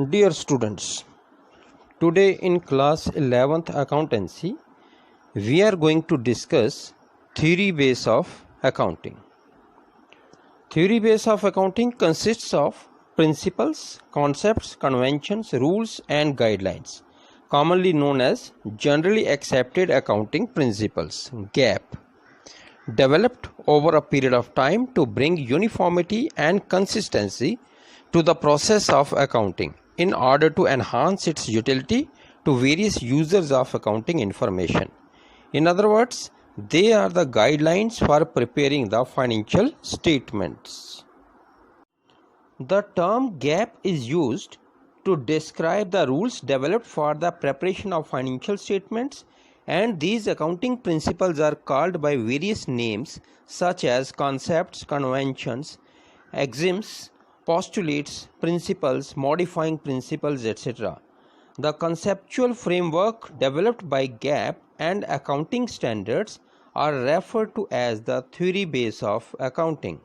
Dear students, today in class 11th accountancy, we are going to discuss theory base of accounting. Theory base of accounting consists of principles, concepts, conventions, rules and guidelines, commonly known as generally accepted accounting principles (GAAP), developed over a period of time to bring uniformity and consistency to the process of accounting in order to enhance its utility to various users of accounting information. In other words, they are the guidelines for preparing the financial statements. The term GAAP is used to describe the rules developed for the preparation of financial statements, and these accounting principles are called by various names such as concepts, conventions, axioms, postulates, principles, modifying principles, etc. The conceptual framework developed by GAAP and accounting standards are referred to as the theory base of accounting.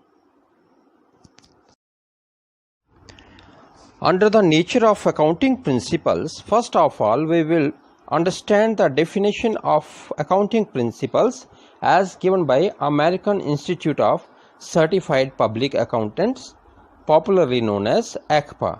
Under the nature of accounting principles, first of all, we will understand the definition of accounting principles as given by American Institute of Certified Public Accountants, popularly known as ACPA.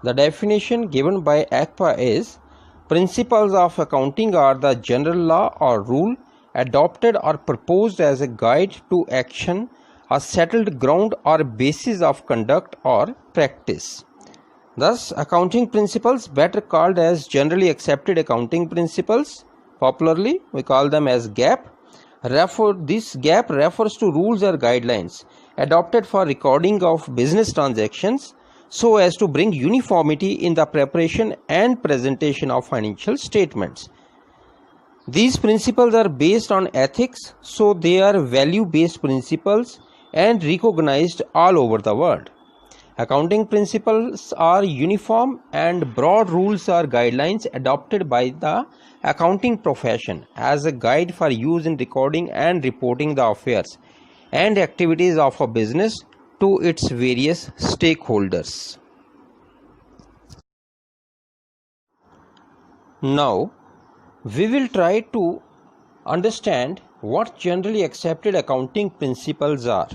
The definition given by ACPA is: principles of accounting are the general law or rule adopted or proposed as a guide to action, a settled ground or basis of conduct or practice. Thus, accounting principles, better called as generally accepted accounting principles, popularly we call them as GAAP. This GAAP refers to rules or guidelines adopted for recording of business transactions so as to bring uniformity in the preparation and presentation of financial statements. These principles are based on ethics, so they are value-based principles and recognized all over the world. Accounting principles are uniform and broad rules or guidelines adopted by the accounting profession as a guide for use in recording and reporting the affairs and activities of a business to its various stakeholders. Now, we will try to understand what generally accepted accounting principles are.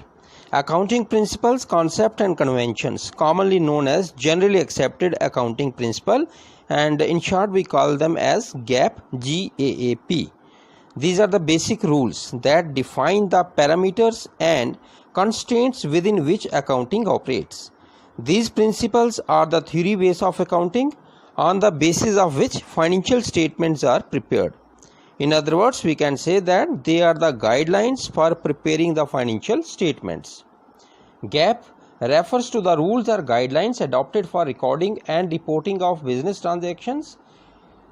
Accounting principles, concept and conventions, commonly known as generally accepted accounting principle, and in short we call them as GAAP, GAAP. These are the basic rules that define the parameters and constraints within which accounting operates. These principles are the theory base of accounting on the basis of which financial statements are prepared. In other words, we can say that they are the guidelines for preparing the financial statements. GAAP refers to the rules or guidelines adopted for recording and reporting of business transactions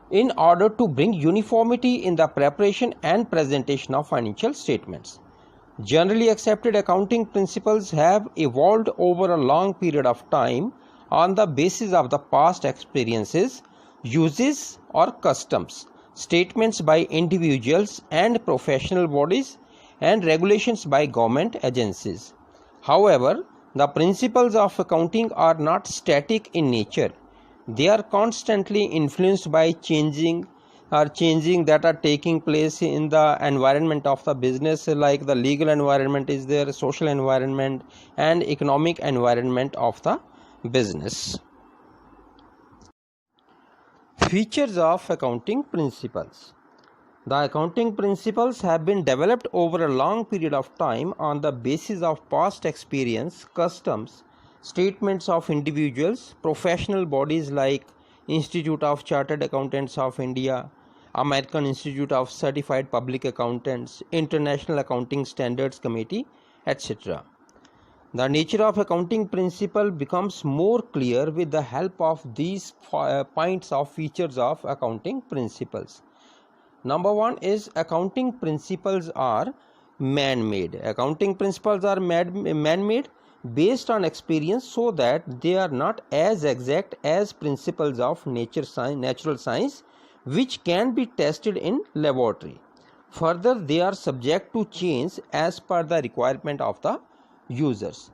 in order to bring uniformity in the preparation and presentation of financial statements. Generally accepted accounting principles have evolved over a long period of time on the basis of the past experiences, uses or customs, statements by individuals and professional bodies, and regulations by government agencies. However, the principles of accounting are not static in nature. They are constantly influenced by changing that are taking place in the environment of the business, like the legal environment is there, social environment and economic environment of the business. Features of accounting principles. The accounting principles have been developed over a long period of time on the basis of past experience, customs, statements of individuals, professional bodies like Institute of Chartered Accountants of India, American Institute of Certified Public Accountants, International Accounting Standards Committee, etc. The nature of accounting principle becomes more clear with the help of these points of features of accounting principles. Number one is accounting principles are man-made. Accounting principles are man-made based on experience, so that they are not as exact as principles of natural science, which can be tested in laboratory. Further, they are subject to change as per the requirement of the users.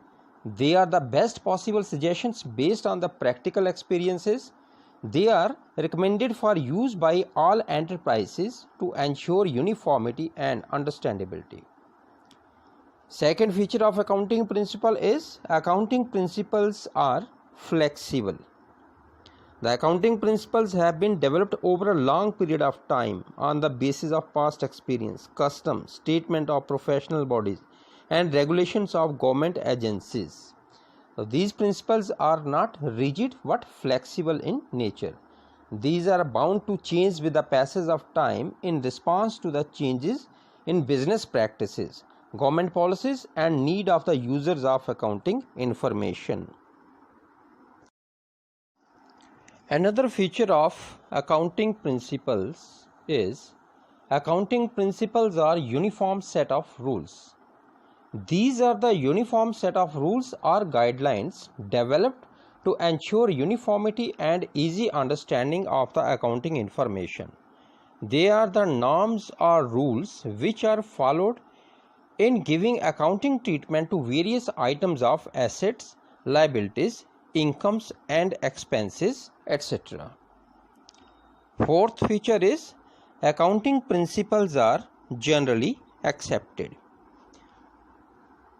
They are the best possible suggestions based on the practical experiences They are recommended for use by all enterprises to ensure uniformity and understandability. Second feature of accounting principle is accounting principles are flexible. The accounting principles have been developed over a long period of time on the basis of past experience, custom, statement of professional bodies, and regulations of government agencies. So these principles are not rigid but flexible in nature. These are bound to change with the passage of time in response to the changes in business practices, government policies, and need of the users of accounting information. Another feature of accounting principles is accounting principles are uniform set of rules. These are the uniform set of rules or guidelines developed to ensure uniformity and easy understanding of the accounting information. They are the norms or rules which are followed in giving accounting treatment to various items of assets, liabilities, incomes and expenses, etc. Fourth feature is accounting principles are generally accepted.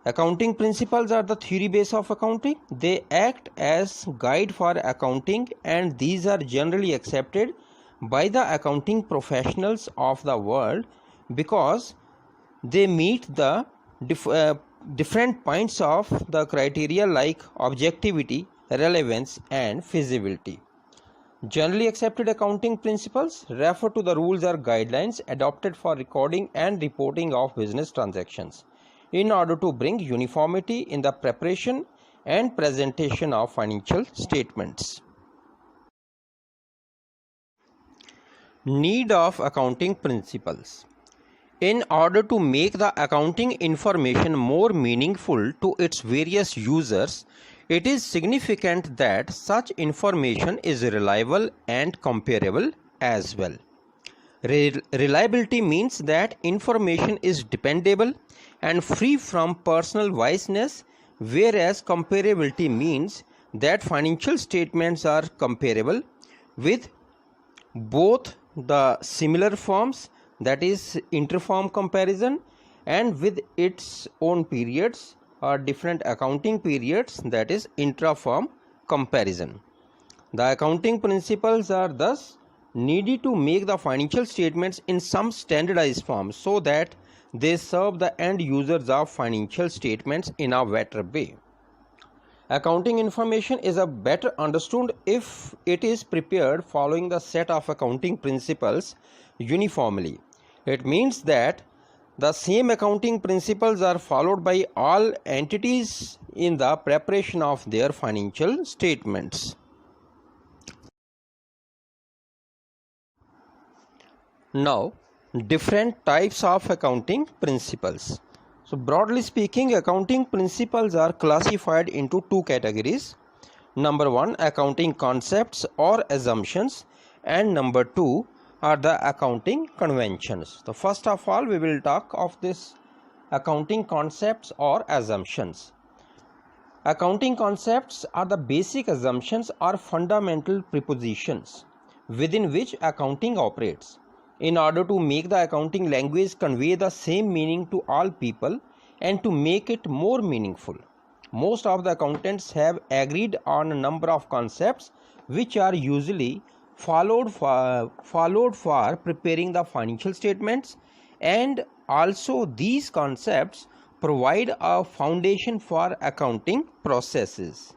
Accounting principles are the theory base of accounting. They act as guide for accounting, and these are generally accepted by the accounting professionals of the world because they meet the different points of the criteria like objectivity, relevance, and feasibility. Generally accepted accounting principles refer to the rules or guidelines adopted for recording and reporting of business transactions in order to bring uniformity in the preparation and presentation of financial statements. Need of accounting principles. In order to make the accounting information more meaningful to its various users, it is significant that such information is reliable and comparable as well. Reliability means that information is dependable and free from personal biasness, whereas comparability means that financial statements are comparable with both the similar firms, that is interfirm comparison, and with its own periods or different accounting periods, that is intra-firm comparison. The accounting principles are thus needed to make the financial statements in some standardized form so that they serve the end users of financial statements in a better way. Accounting information is better understood if it is prepared following the set of accounting principles uniformly. It means that the same accounting principles are followed by all entities in the preparation of their financial statements. Now, different types of accounting principles. So broadly speaking, accounting principles are classified into two categories. Number one, accounting concepts or assumptions, and number two are the accounting conventions. So first of all, we will talk of this accounting concepts or assumptions. Accounting concepts are the basic assumptions or fundamental propositions within which accounting operates, in order to make the accounting language convey the same meaning to all people and to make it more meaningful. Most of the accountants have agreed on a number of concepts which are usually followed for preparing the financial statements, and also these concepts provide a foundation for accounting processes.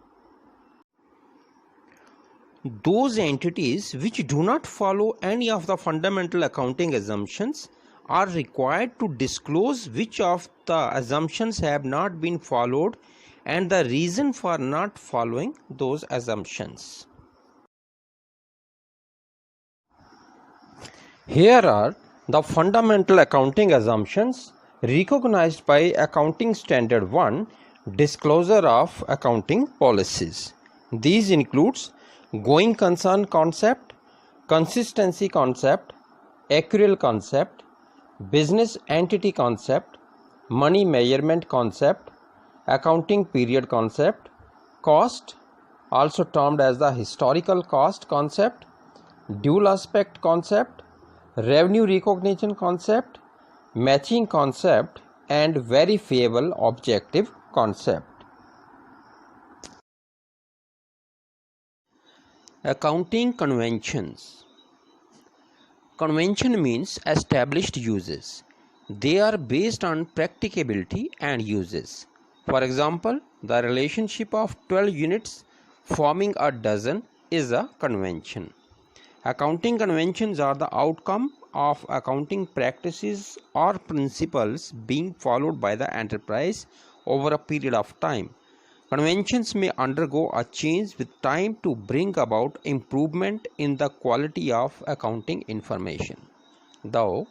Those entities which do not follow any of the fundamental accounting assumptions are required to disclose which of the assumptions have not been followed and the reason for not following those assumptions. Here are the fundamental accounting assumptions recognized by Accounting Standard 1, Disclosure of Accounting Policies. These includes going concern concept, consistency concept, accrual concept, business entity concept, money measurement concept, accounting period concept, cost, also termed as the historical cost concept, dual aspect concept, revenue recognition concept, matching concept, and verifiable objective concept. Accounting conventions. Convention means established uses. They are based on practicability and uses. For example, the relationship of 12 units forming a dozen is a convention. Accounting conventions are the outcome of accounting practices or principles being followed by the enterprise over a period of time. Conventions may undergo a change with time to bring about improvement in the quality of accounting information. Though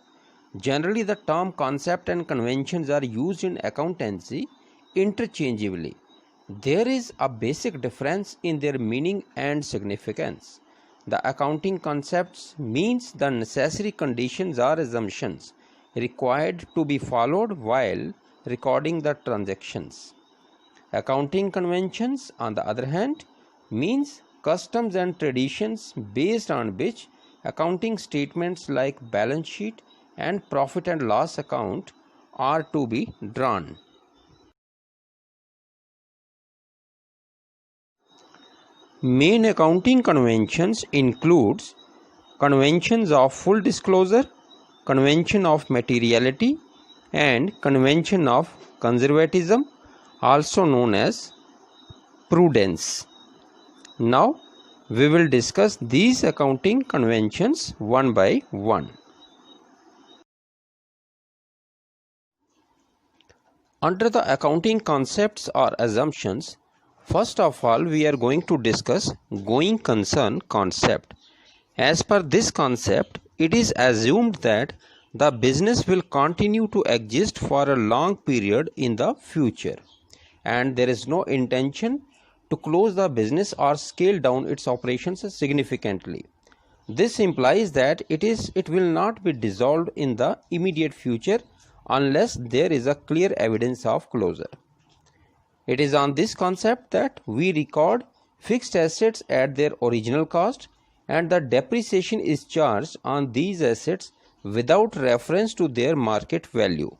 generally the term concept and conventions are used in accountancy interchangeably, there is a basic difference in their meaning and significance. The accounting concepts means the necessary conditions or assumptions required to be followed while recording the transactions. Accounting conventions, on the other hand, means customs and traditions based on which accounting statements like balance sheet and profit and loss account are to be drawn. Main accounting conventions includes conventions of full disclosure, convention of materiality, and convention of conservatism, also known as prudence. Now we will discuss these accounting conventions one by one. Under the accounting concepts or assumptions, first of all we are going to discuss going concern concept. As per this concept, it is assumed that the business will continue to exist for a long period in the future, and there is no intention to close the business or scale down its operations significantly. This implies that it will not be dissolved in the immediate future unless there is a clear evidence of closure. It is on this concept that we record fixed assets at their original cost, and the depreciation is charged on these assets without reference to their market value.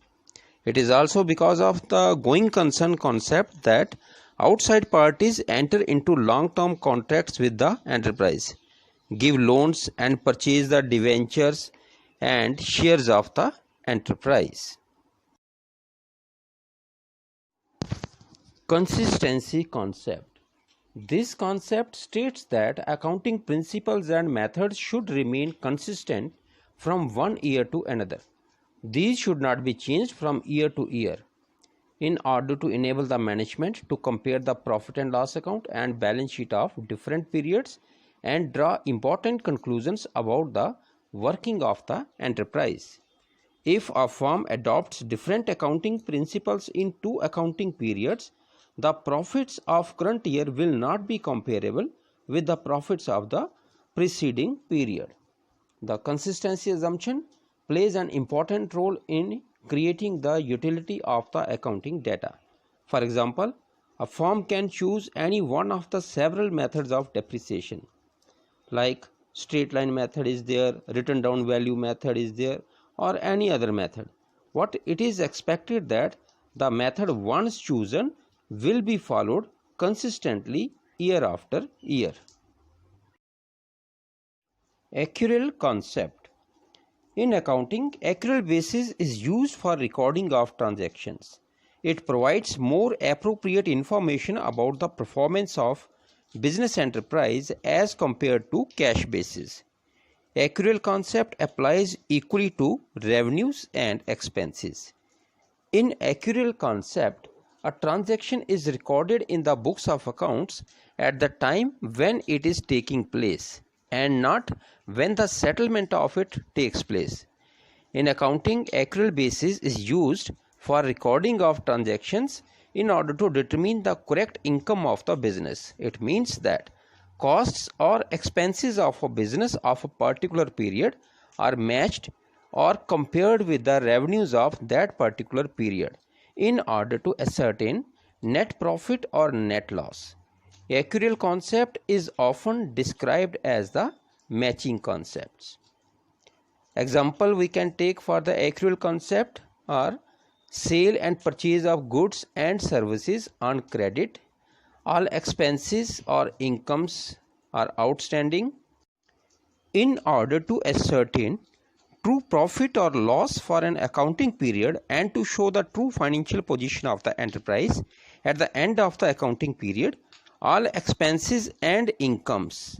It is also because of the going concern concept that outside parties enter into long-term contracts with the enterprise, give loans and purchase the debentures and shares of the enterprise. Consistency concept. This concept states that accounting principles and methods should remain consistent from one year to another. These should not be changed from year to year in order to enable the management to compare the profit and loss account and balance sheet of different periods and draw important conclusions about the working of the enterprise. If a firm adopts different accounting principles in two accounting periods, the profits of current year will not be comparable with the profits of the preceding period. The consistency assumption plays an important role in creating the utility of the accounting data. For example, a firm can choose any one of the several methods of depreciation, like straight line method is there, written down value method is there, or any other method. What it is expected that the method once chosen will be followed consistently year after year. Accrual concept. In accounting, accrual basis is used for recording of transactions. It provides more appropriate information about the performance of business enterprise as compared to cash basis. Accrual concept applies equally to revenues and expenses. In accrual concept, a transaction is recorded in the books of accounts at the time when it is taking place and not when the settlement of it takes place. In accounting, accrual basis is used for recording of transactions in order to determine the correct income of the business. It means that costs or expenses of a business of a particular period are matched or compared with the revenues of that particular period in order to ascertain net profit or net loss. Actuarial concept is often described as the matching concepts. Example we can take for the actuarial concept are sale and purchase of goods and services on credit, all expenses or incomes are outstanding. In order to ascertain true profit or loss for an accounting period and to show the true financial position of the enterprise at the end of the accounting period, all expenses and incomes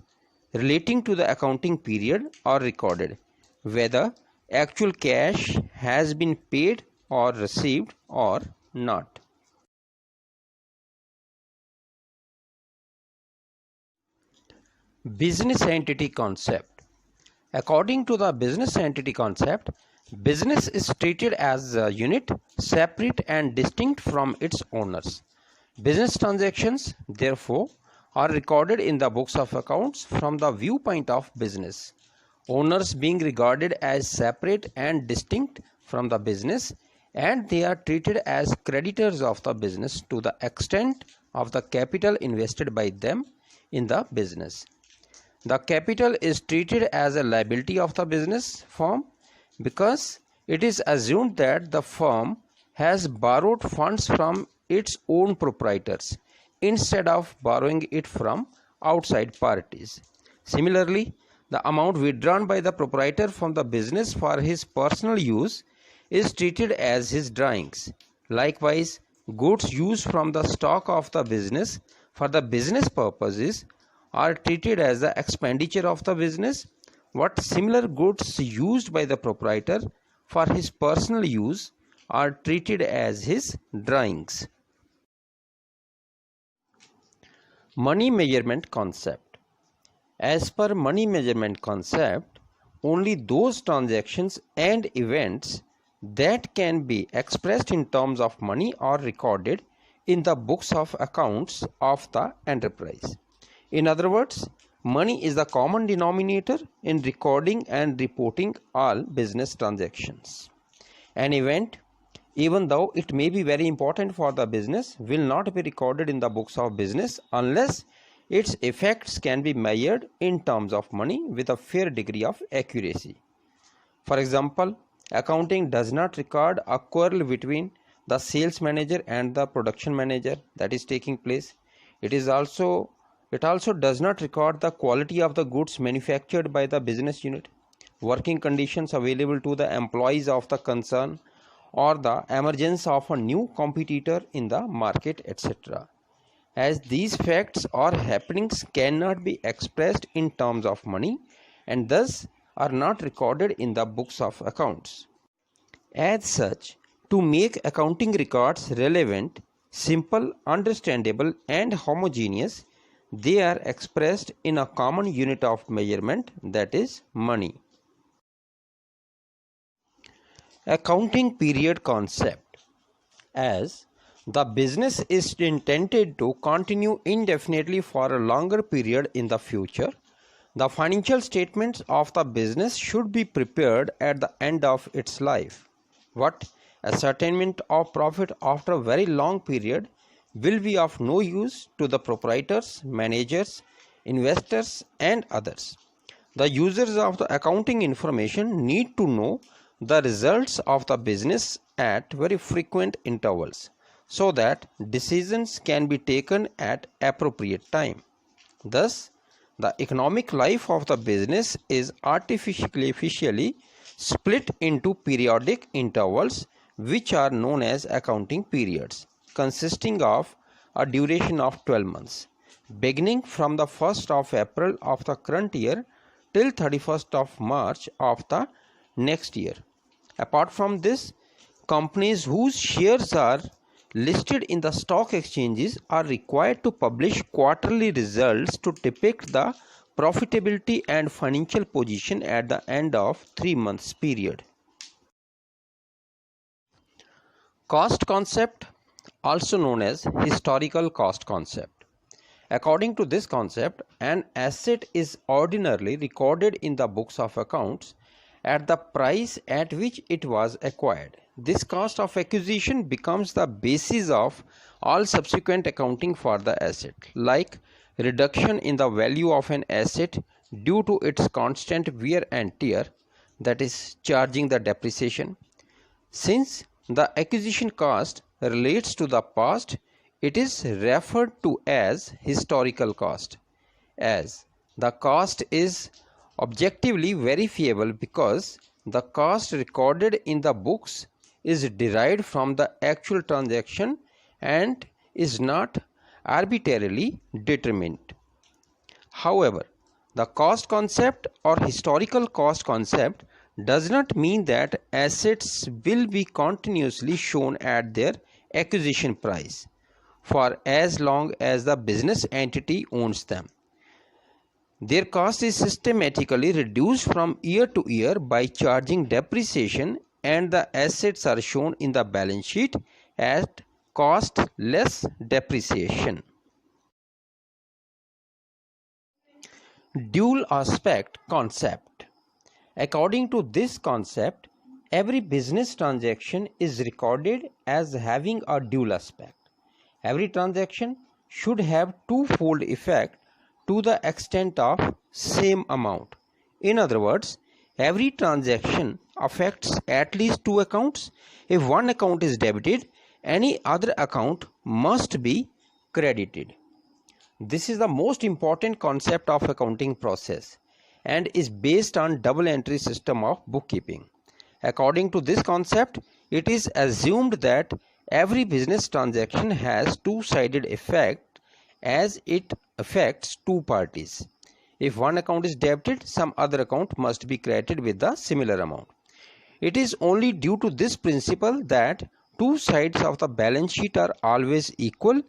relating to the accounting period are recorded, whether actual cash has been paid or received or not. Business entity concept. According to the business entity concept, business is treated as a unit separate and distinct from its owners. Business transactions, therefore, are recorded in the books of accounts from the viewpoint of business, owners being regarded as separate and distinct from the business, and they are treated as creditors of the business to the extent of the capital invested by them in the business. The capital is treated as a liability of the business firm because it is assumed that the firm has borrowed funds from its own proprietors instead of borrowing it from outside parties. Similarly, the amount withdrawn by the proprietor from the business for his personal use is treated as his drawings. Likewise, goods used from the stock of the business for the business purposes are treated as the expenditure of the business, what similar goods used by the proprietor for his personal use are treated as his drawings. Money measurement concept. As per money measurement concept, only those transactions and events that can be expressed in terms of money are recorded in the books of accounts of the enterprise. In other words, money is the common denominator in recording and reporting all business transactions. An event, even though it may be very important for the business, will not be recorded in the books of business unless its effects can be measured in terms of money with a fair degree of accuracy. For example, accounting does not record a quarrel between the sales manager and the production manager that is taking place. It also does not record the quality of the goods manufactured by the business unit, working conditions available to the employees of the concern, or the emergence of a new competitor in the market, etc. As these facts or happenings cannot be expressed in terms of money and thus are not recorded in the books of accounts. As such, to make accounting records relevant, simple, understandable, and homogeneous, they are expressed in a common unit of measurement, that is money. Accounting period concept. As the business is intended to continue indefinitely for a longer period in the future, the financial statements of the business should be prepared at the end of its life. What ascertainment of profit after a very long period will be of no use to the proprietors, managers, investors, and others. The users of the accounting information need to know the results of the business at very frequent intervals so that decisions can be taken at appropriate time. Thus, the economic life of the business is artificially split into periodic intervals which are known as accounting periods, consisting of a duration of 12 months, beginning from the 1st of April of the current year till 31st of March of the next year. Apart from this, companies whose shares are listed in the stock exchanges are required to publish quarterly results to depict the profitability and financial position at the end of 3 months period. Cost concept, also known as historical cost concept. According to this concept, an asset is ordinarily recorded in the books of accounts at the price at which it was acquired. This cost of acquisition becomes the basis of all subsequent accounting for the asset, like reduction in the value of an asset due to its constant wear and tear, that is charging the depreciation. Since the acquisition cost relates to the past, it is referred to as historical cost, as the cost is objectively verifiable because the cost recorded in the books is derived from the actual transaction and is not arbitrarily determined. However, the cost concept or historical cost concept does not mean that assets will be continuously shown at their acquisition price for as long as the business entity owns them. Their cost is systematically reduced from year to year by charging depreciation, and the assets are shown in the balance sheet at cost less depreciation. Dual aspect concept. According to this concept, every business transaction is recorded as having a dual aspect. Every transaction should have twofold effect to the extent of same amount. In other words, every transaction affects at least two accounts. If one account is debited, any other account must be credited. This is the most important concept of accounting process and is based on double entry system of bookkeeping. According to this concept, it is assumed that every business transaction has two-sided effect as it affects two parties. If one account is debited, some other account must be credited with the similar amount. It is only due to this principle that two sides of the balance sheet are always equal,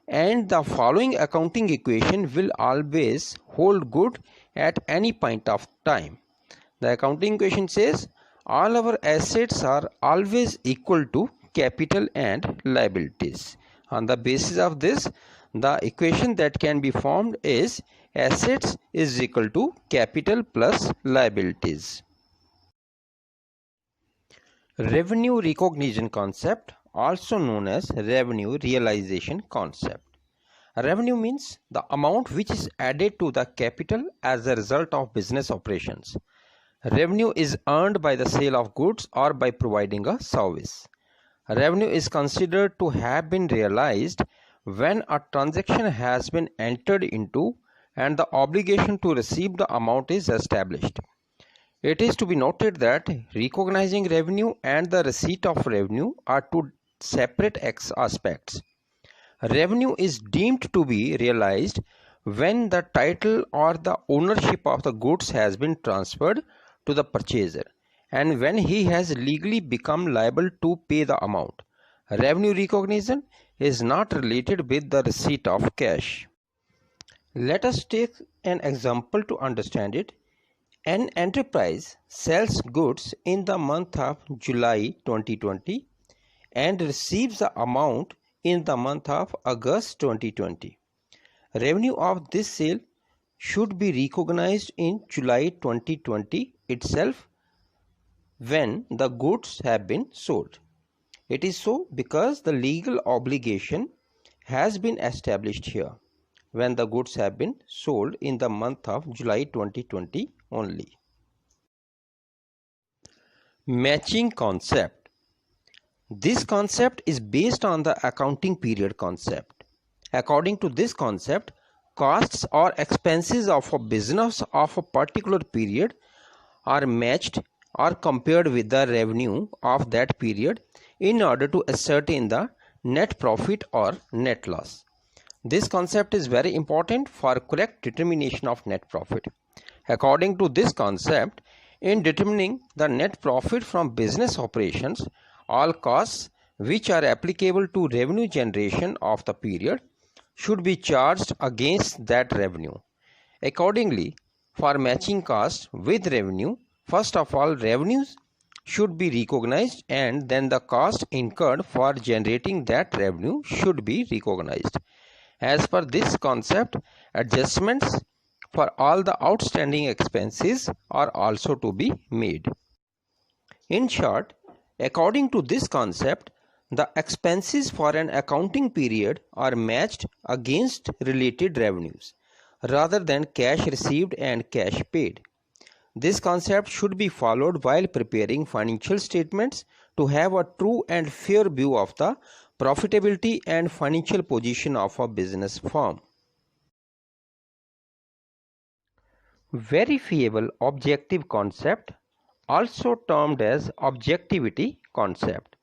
and the following accounting equation will always hold good at any point of time. The accounting equation says all our assets are always equal to capital and liabilities. On the basis of this, the equation that can be formed is assets is equal to capital plus liabilities. Revenue recognition concept, also known as revenue realization concept. Revenue means the amount which is added to the capital as a result of business operations. Revenue is earned by the sale of goods or by providing a service. Revenue is considered to have been realized when a transaction has been entered into and the obligation to receive the amount is established. It is to be noted that recognizing revenue and the receipt of revenue are two separate aspects. Revenue is deemed to be realized when the title or the ownership of the goods has been transferred to the purchaser and when he has legally become liable to pay the amount. Revenue recognition is not related with the receipt of cash. Let us take an example to understand it. An enterprise sells goods in the month of July 2020 and receives the amount in the month of August 2020. Revenue of this sale should be recognized in July 2020 itself when the goods have been sold. It is so because the legal obligation has been established here when the goods have been sold in the month of July 2020 only. Matching concept. This concept is based on the accounting period concept. According to this concept, costs or expenses of a business of a particular period are matched or compared with the revenue of that period in order to ascertain the net profit or net loss. This concept is very important for correct determination of net profit. According to this concept, in determining the net profit from business operations, all costs which are applicable to revenue generation of the period should be charged against that revenue. Accordingly, for matching costs with revenue, first of all, revenues should be recognized and then the cost incurred for generating that revenue should be recognized. As per this concept, adjustments for all the outstanding expenses are also to be made. In short, according to this concept, The expenses for an accounting period are matched against related revenues rather than cash received and cash paid. This concept should be followed while preparing financial statements to have a true and fair view of the profitability and financial position of a business firm. Verifiable objective concept, also termed as objectivity concept.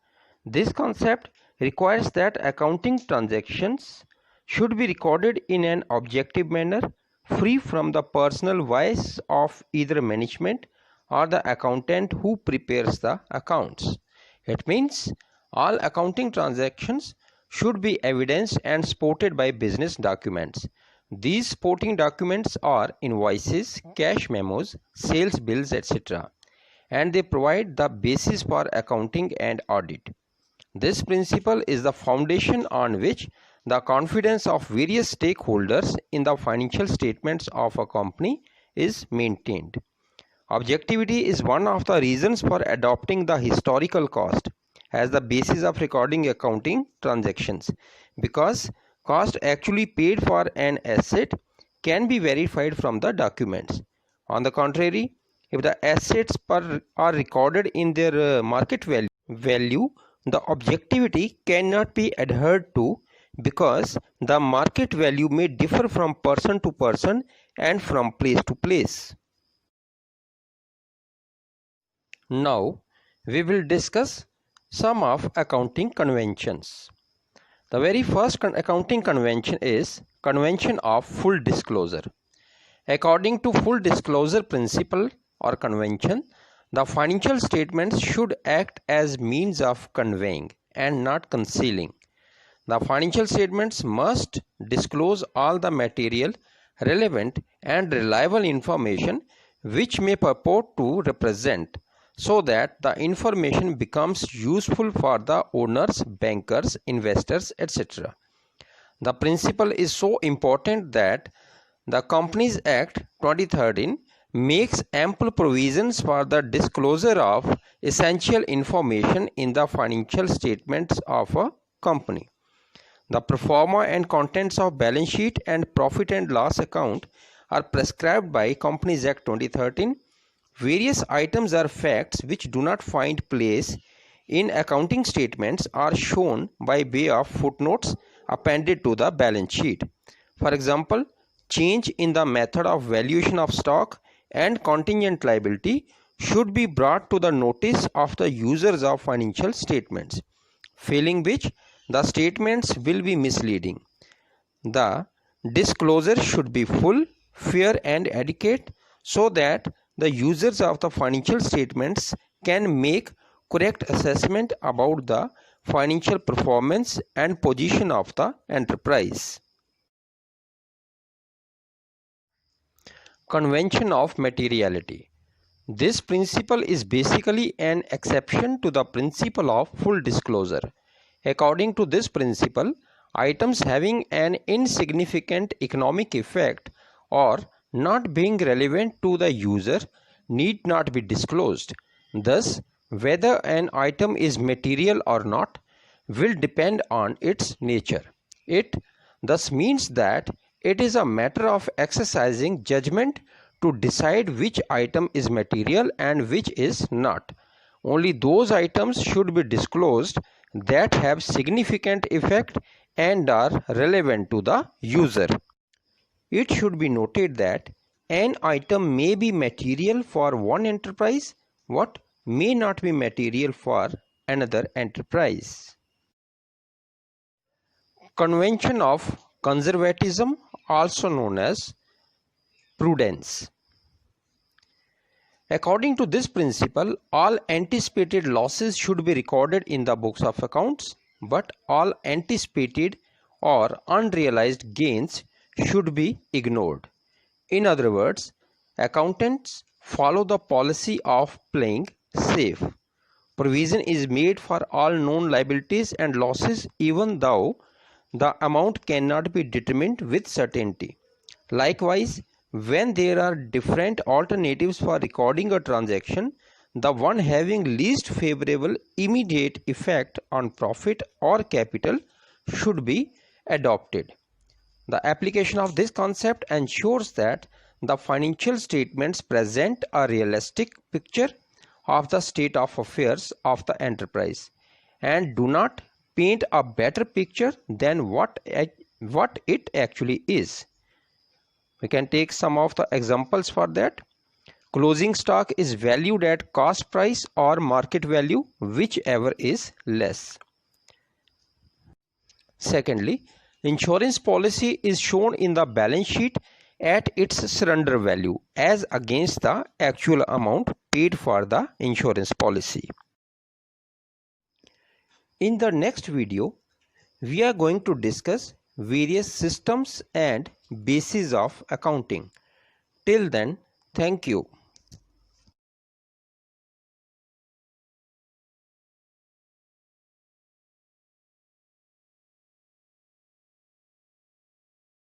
This concept requires that accounting transactions should be recorded in an objective manner, free from the personal bias of either management or the accountant who prepares the accounts. It means all accounting transactions should be evidenced and supported by business documents. These supporting documents are invoices, cash memos, sales bills, etc., and they provide the basis for accounting and audit. This principle is the foundation on which the confidence of various stakeholders in the financial statements of a company is maintained. Objectivity is one of the reasons for adopting the historical cost as the basis of recording accounting transactions, because cost actually paid for an asset can be verified from the documents. On the contrary, if the assets are recorded in their market value, the objectivity cannot be adhered to because the market value may differ from person to person and from place to place. Now, we will discuss some of accounting conventions. The very first accounting convention is convention of full disclosure. According to full disclosure principle or convention, the financial statements should act as means of conveying and not concealing. The financial statements must disclose all the material, relevant and reliable information which may purport to represent, so that the information becomes useful for the owners, bankers, investors, etc. The principle is so important that the Companies Act 2013 makes ample provisions for the disclosure of essential information in the financial statements of a company. The pro forma and contents of balance sheet and profit and loss account are prescribed by Companies Act 2013. Various items or facts which do not find place in accounting statements are shown by way of footnotes appended to the balance sheet. For example, change in the method of valuation of stock and contingent liability should be brought to the notice of the users of financial statements, failing which the statements will be misleading. The disclosure should be full, fair and adequate so that the users of the financial statements can make correct assessment about the financial performance and position of the enterprise. Convention of materiality. This principle is basically an exception to the principle of full disclosure. According to this principle, items having an insignificant economic effect or not being relevant to the user need not be disclosed. Thus, whether an item is material or not will depend on its nature. It thus means that it is a matter of exercising judgment to decide which item is material and which is not. Only those items should be disclosed that have significant effect and are relevant to the user. It should be noted that an item may be material for one enterprise, what may not be material for another enterprise. Convention of conservatism, also known as prudence. According to this principle, all anticipated losses should be recorded in the books of accounts, but all anticipated or unrealized gains should be ignored. In other words, accountants follow the policy of playing safe. Provision is made for all known liabilities and losses even though the amount cannot be determined with certainty. Likewise, when there are different alternatives for recording a transaction, the one having least favorable immediate effect on profit or capital should be adopted. The application of this concept ensures that the financial statements present a realistic picture of the state of affairs of the enterprise and do not paint a better picture than what it actually is. We can take some of the examples for that. Closing stock is valued at cost price or market value, whichever is less. Secondly, insurance policy is shown in the balance sheet at its surrender value as against the actual amount paid for the insurance policy. In the next video, we are going to discuss various systems and bases of accounting. Till then, thank you.